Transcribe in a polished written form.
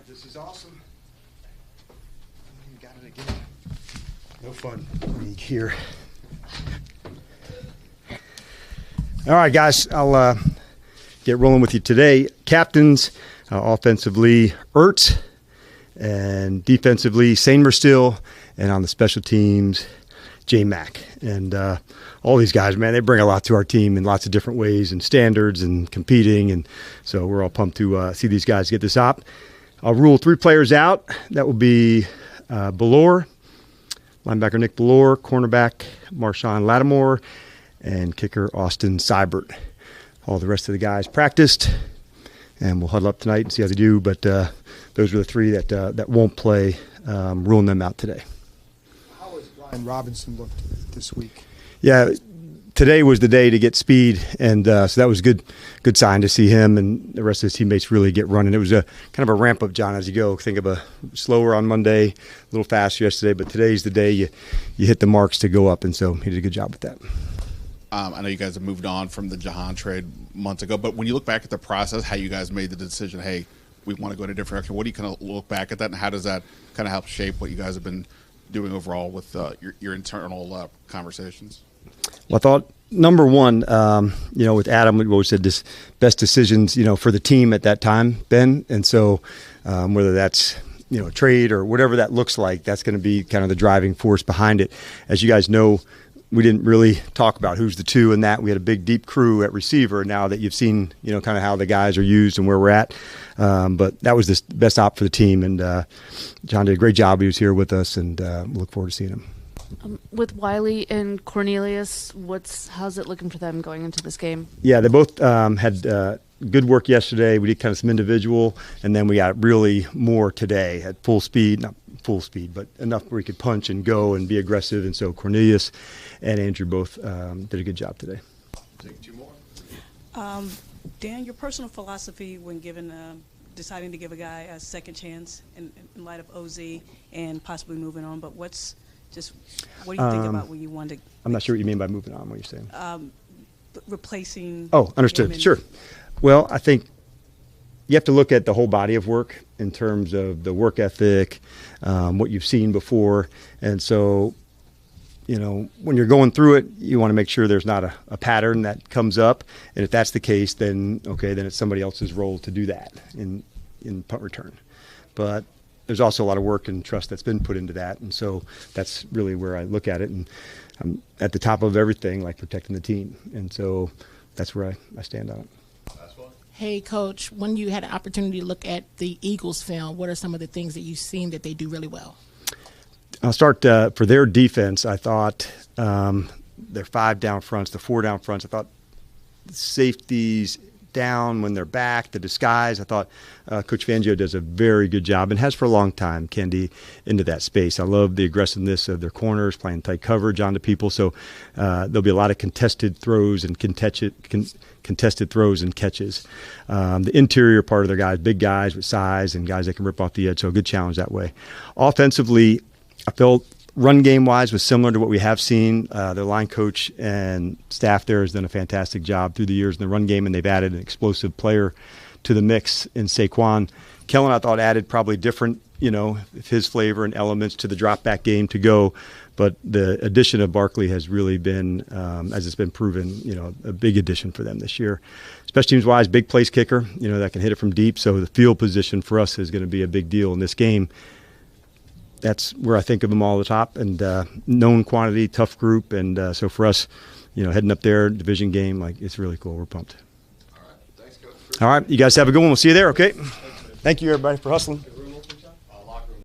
This is awesome. You got it again. No fun league here. All right, guys, I'll get rolling with you today. Captains, offensively, Ertz, and defensively, Samer still, and on the special teams, J Mac. And all these guys, man, they bring a lot to our team in lots of different ways and standards and competing. And so we're all pumped to see these guys get this op. I'll rule 3 players out. That will be Ballore, linebacker Nick Ballore, cornerback Marshawn Lattimore, and kicker Austin Seibert. All the rest of the guys practiced, and we'll huddle up tonight and see how they do. But those are the 3 that won't play, ruling them out today. How has Brian Robinson looked this week? Yeah, today was the day to get speed, and so that was a good sign to see him and the rest of his teammates really get running. It was a kind of a ramp-up, John, as you go. Think of a slower on Monday, a little faster yesterday, but today's the day you hit the marks to go up, and so he did a good job with that. I know you guys have moved on from the Jahan trade months ago, but when you look back at the process, how you guys made the decision, hey, we want to go in a different direction, what do you kind of look back at that, and how does that kind of help shape what you guys have been doing overall with your internal conversations? Well, I thought, number one, with Adam, we always said this best decisions, for the team at that time, Ben. And so whether that's, a trade or whatever that looks like, that's going to be kind of the driving force behind it. As you guys know, we didn't really talk about who's the 2 in that. We had a big, deep crew at receiver. Now that you've seen, kind of how the guys are used and where we're at. But that was the best op for the team. And John did a great job. He was here with us, and we look forward to seeing him. With Wiley and Cornelius, how's it looking for them going into this game? Yeah, they both had good work yesterday. We did kind of some individual, and then we got really more today at full speed, not full speed, but enough where we could punch and go and be aggressive. And so Cornelius and Andrew both did a good job today. Take 2 more. Dan, your personal philosophy when deciding to give a guy a second chance in light of OZ and possibly moving on, but what do you think about when you want to? I'm not sure what you mean by moving on. What are you saying? Replacing. Oh, understood. Sure. Well, I think you have to look at the whole body of work in terms of the work ethic, what you've seen before. And so, when you're going through it, you want to make sure there's not a pattern that comes up. And if that's the case, then it's somebody else's role to do that in punt return. But there's also a lot of work and trust that's been put into that. And so that's really where I look at it. And I'm at the top of everything, like protecting the team. And so that's where I stand on it. Hey, Coach, when you had an opportunity to look at the Eagles film, what are some of the things that you've seen that they do really well? I'll start for their defense. I thought their 5 down fronts, the 4 down fronts, I thought safeties down when they're back, the disguise. I thought Coach Fangio does a very good job and has for a long time, Kendi, into that space. I love the aggressiveness of their corners, playing tight coverage onto people. So there'll be a lot of contested throws and contested throws and catches. The interior part of their guys, big guys with size and guys that can rip off the edge. So a good challenge that way. Offensively, I felt run game-wise was similar to what we have seen. Their line coach and staff there has done a fantastic job through the years in the run game, and they've added an explosive player to the mix in Saquon. Kellen, I thought, added probably different, his flavor and elements to the drop-back game to go. But the addition of Barkley has really been, as it's been proven, a big addition for them this year. Special teams-wise, big place kicker, that can hit it from deep. So the field position for us is going to be a big deal in this game. That's where I think of them all the top, and known quantity, tough group, and so for us, heading up there, division game, it's really cool. We're pumped. All right. Thanks, Coach. All right, you guys have a good one. We'll see you there, okay? Thank you, everybody, for hustling.